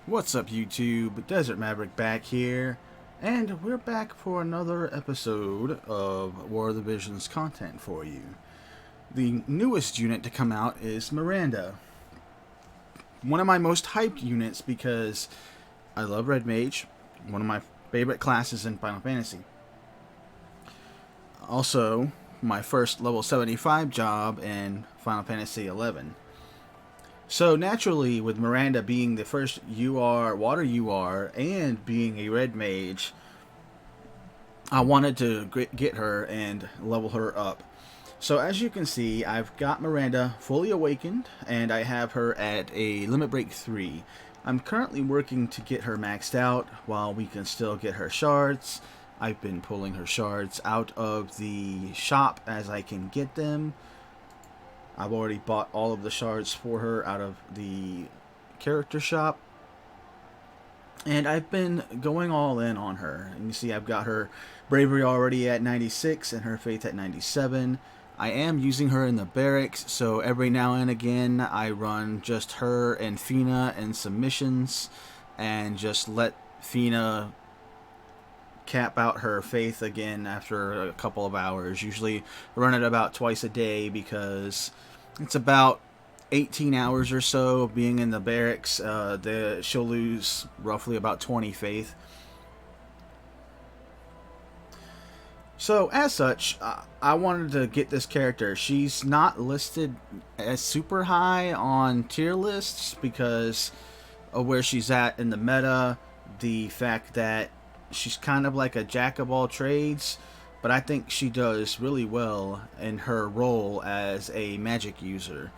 What's up, YouTube? Desert Maverick back here, and we're back for another episode of War of the Visions content for you. The newest unit to come out is Miranda. One of my most hyped units because I love Red Mage, one of my favorite classes in Final Fantasy. Also, my first level 75 job in Final Fantasy 11. So naturally, with Miranda being the first water UR, and being a red mage, I wanted to get her and level her up. So as you can see, I've got Miranda fully awakened, and I have her at a limit break 3. I'm currently working to get her maxed out while we can still get her shards. I've been pulling her shards out of the shop as I can get them. I've already bought all of the shards for her out of the character shop. And I've been going all in on her. And you see I've got her bravery already at 96 and her faith at 97. I am using her in the barracks, so every now and again I run just her and Fina in submissions and just let Fina cap out her faith again after a couple of hours. Usually run it about twice a day because it's about 18 hours or so of being in the barracks. She'll lose roughly about 20 faith. So as such, I wanted to get this character. She's not listed as super high on tier lists because of where she's at in the meta, the fact that she's kind of like a jack of all trades, but I think she does really well in her role as a magic user.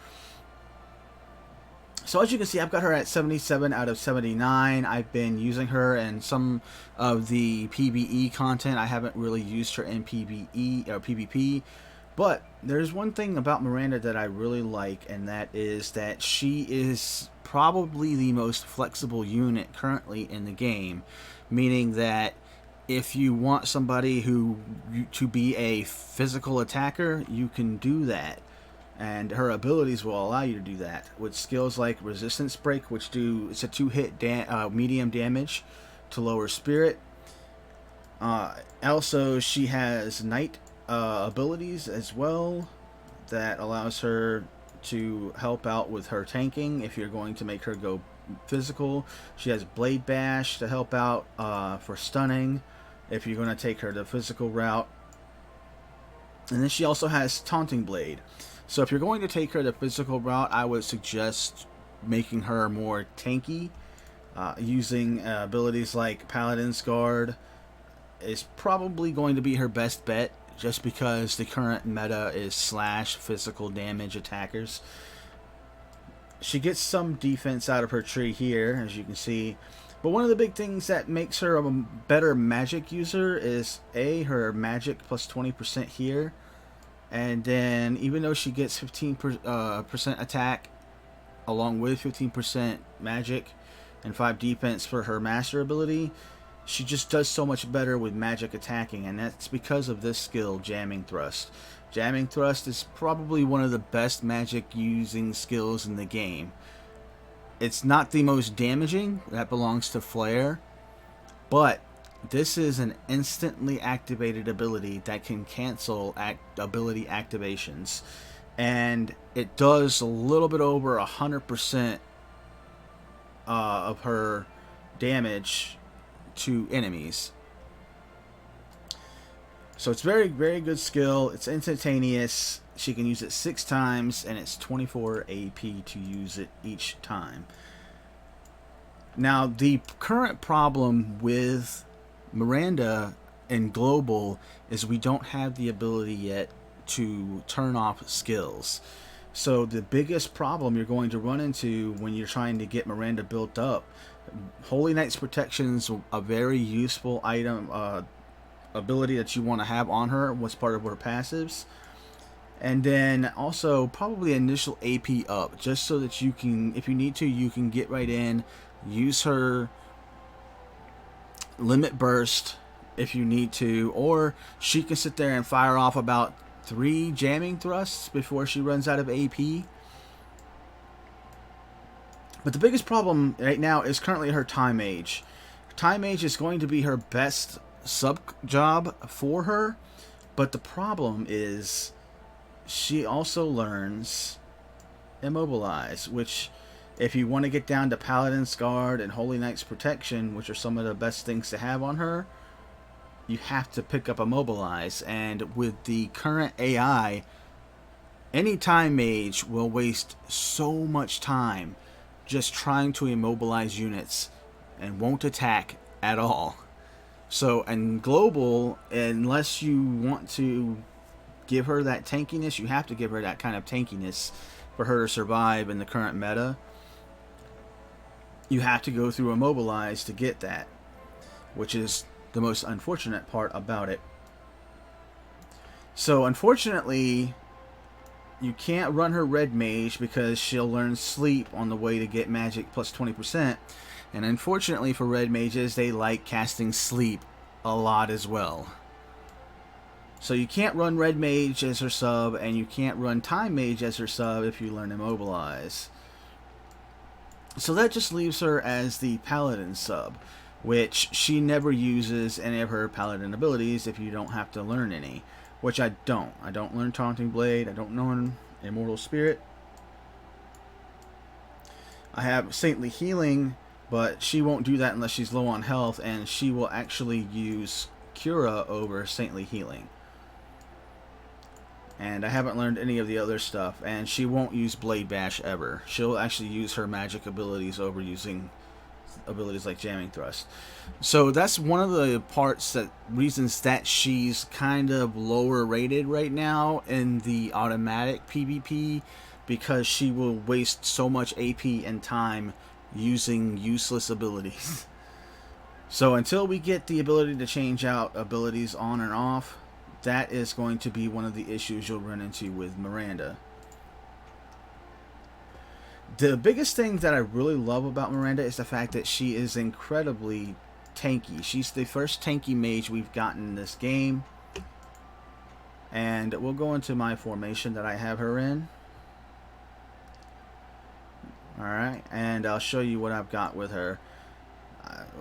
So as you can see, I've got her at 77 out of 79. I've been using her in some of the PvE content. I haven't really used her in PvE or PvP, but there's one thing about Miranda that I really like, and that is that she is probably the most flexible unit currently in the game, meaning that if you want somebody to be a physical attacker, you can do that. And her abilities will allow you to do that with skills like Resistance Break, which it's a 2-hit medium damage to lower spirit. Also, she has Night abilities as well that allows her to help out with her tanking if you're going to make her go physical. She has Blade Bash to help out for stunning if you're going to take her the physical route. And then she also has Taunting Blade. So if you're going to take her the physical route, I would suggest making her more tanky. Using abilities like Paladin's Guard is probably going to be her best bet, just because the current meta is slash physical damage attackers. She gets some defense out of her tree here, as you can see. But one of the big things that makes her a better magic user is her magic plus 20% here. And then, even though she gets 15% attack, along with 15% magic and 5 defense for her master ability, she just does so much better with magic attacking, and that's because of this skill, Jamming Thrust. Jamming Thrust is probably one of the best magic using skills in the game. It's not the most damaging, that belongs to Flare, but this is an instantly activated ability that can cancel ability activations, and it does a little bit over 100% of her damage to enemies. So it's very, very good skill. It's instantaneous. She can use it 6 times, and it's 24 AP to use it each time. Now, the current problem with Miranda in global is we don't have the ability yet to turn off skills. So the biggest problem you're going to run into when you're trying to get Miranda built up, Holy Knight's Protection is a very useful item, ability that you want to have on her, what's part of her passives. And then also probably initial AP up, just so that you can, if you need to, you can get right in, use her limit burst if you need to, or she can sit there and fire off about 3 jamming thrusts before she runs out of AP. But the biggest problem right now is currently her Time Mage. Time Mage is going to be her best sub job for her, but the problem is she also learns Immobilize, which, if you want to get down to Paladin's Guard and Holy Knight's Protection, which are some of the best things to have on her, you have to pick up Immobilize. And with the current AI, any Time Mage will waste so much time just trying to immobilize units and won't attack at all. So, and global, unless you want to give her that tankiness, you have to give her that kind of tankiness for her to survive in the current meta. You have to go through Immobilize to get that, which is the most unfortunate part about it. So, unfortunately, you can't run her Red Mage because she'll learn Sleep on the way to get magic plus 20%. And unfortunately for Red Mages, they like casting Sleep a lot as well. So you can't run Red Mage as her sub, and you can't run Time Mage as her sub if you learn Immobilize. So that just leaves her as the Paladin sub, which she never uses any of her Paladin abilities if you don't have to learn any. Which I don't. I don't learn Taunting Blade. I don't learn Immortal Spirit. I have Saintly Healing, but she won't do that unless she's low on health, and she will actually use Cura over Saintly Healing. And I haven't learned any of the other stuff, and she won't use Blade Bash ever. She'll actually use her magic abilities over using abilities like Jamming Thrust. So that's one of the reasons that she's kind of lower rated right now in the automatic PvP, because she will waste so much AP and time using useless abilities. So until we get the ability to change out abilities on and off, that is going to be one of the issues you'll run into with Miranda. The biggest thing that I really love about Miranda is the fact that she is incredibly tanky. She's the first tanky mage we've gotten in this game. And we'll go into my formation that I have her in. Alright, and I'll show you what I've got with her.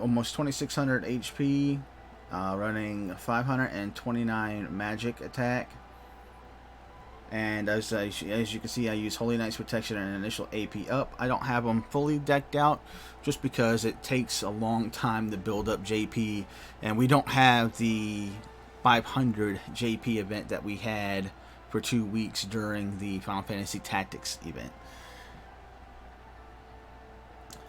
Almost 2600 HP, running 529 magic attack. And as you can see, I use Holy Knight's Protection and initial AP up. I don't have them fully decked out just because it takes a long time to build up JP, and we don't have the 500 JP event that we had for 2 weeks during the Final Fantasy Tactics event.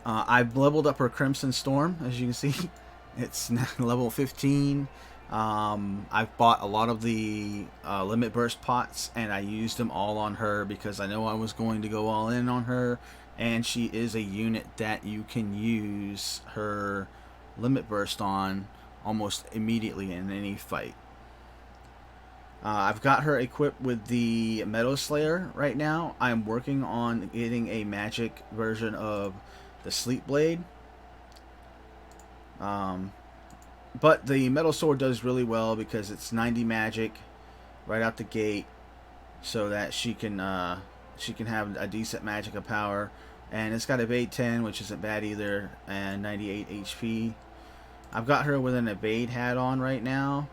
I've leveled up her Crimson Storm, as you can see. It's now level 15. I've bought a lot of the limit burst pots, and I used them all on her because I know I was going to go all in on her, and she is a unit that you can use her limit burst on almost immediately in any fight. I've got her equipped with the Meadow Slayer right now. I'm working on getting a magic version of the Sleep Blade. But the Metal Sword does really well because it's 90 magic right out the gate, so that she can have a decent magic of power. And it's got evade 10, which isn't bad either, and 98 HP. I've got her with an evade hat on right now.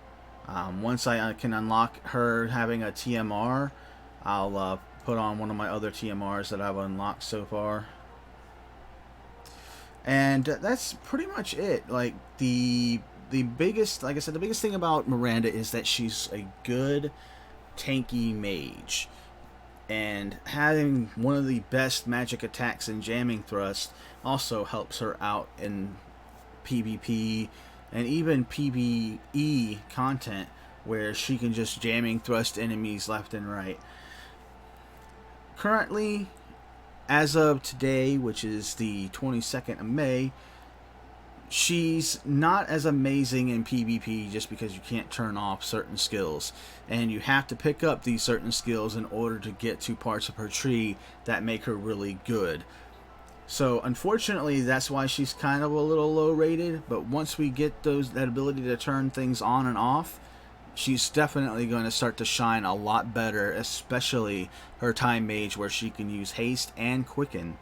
Once I can unlock her having a TMR, I'll put on one of my other TMRs that I've unlocked so far. And that's pretty much it. Like the biggest, like I said, the biggest thing about Miranda is that she's a good tanky mage, and having one of the best magic attacks in Jamming Thrust also helps her out in PvP and even PvE content, where she can just Jamming Thrust enemies left and right. Currently, as of today, which is the 22nd of May, she's not as amazing in PvP just because you can't turn off certain skills, and you have to pick up these certain skills in order to get to parts of her tree that make her really good. So unfortunately, that's why she's kind of a little low rated, but once we get that ability to turn things on and off, she's definitely going to start to shine a lot better, especially her Time Mage, where she can use haste and quicken.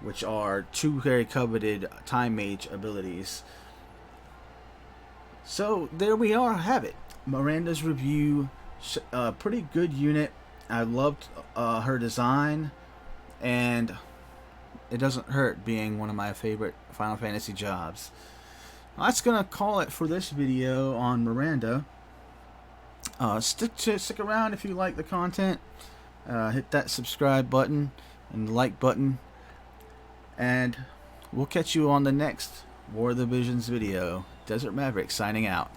which are two very coveted Time Mage abilities. So there we are, have it. Miranda's review, pretty good unit. I loved her design, and it doesn't hurt being one of my favorite Final Fantasy jobs. That's gonna call it for this video on Miranda. Stick around if you like the content. Hit that subscribe button and the like button, and we'll catch you on the next War of the Visions video. Desert Maverick signing out.